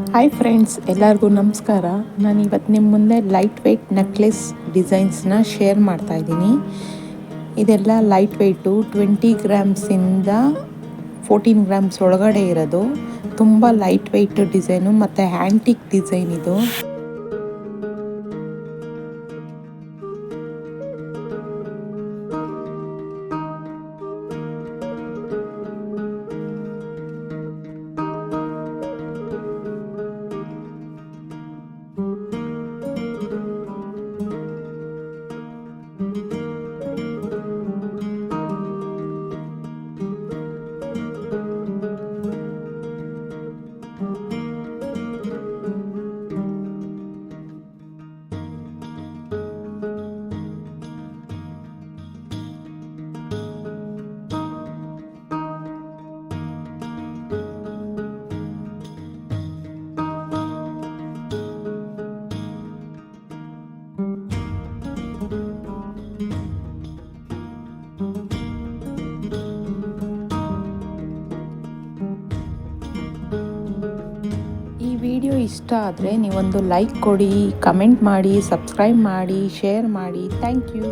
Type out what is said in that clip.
Hi friends, ಎಲ್ಲರಿಗೂ ನಮಸ್ಕಾರ. ನಾನು ಇವತ್ತು ನಿಮ್ಮ ಮುಂದೆ ಲೈಟ್ ವೆಯ್ಟ್ ನೆಕ್ಲೆಸ್ ಡಿಸೈನ್ಸ್ನ ಶೇರ್ ಮಾಡ್ತಾ ಇದ್ದೀನಿ. ಇದೆಲ್ಲ ಲೈಟ್ ವೆಯ್ಟು 20 ಗ್ರಾಮ್ಸಿಂದ 14 ಗ್ರಾಮ್ಸ್ ಒಳಗಡೆ ಇರೋದು. ತುಂಬ ಲೈಟ್ ವೆಯ್ಟ್ ಡಿಸೈನು ಮತ್ತು ಹ್ಯಾಂಟಿಕ್ ಡಿಸೈನ್ ಇದು. ಈ ವಿಡಿಯೋ ಇಷ್ಟ ಆದರೆ ನೀವೊಂದು ಲೈಕ್ ಕೊಡಿ, ಕಮೆಂಟ್ ಮಾಡಿ, ಸಬ್ಸ್ಕ್ರೈಬ್ ಮಾಡಿ, ಶೇರ್ ಮಾಡಿ. Thank you.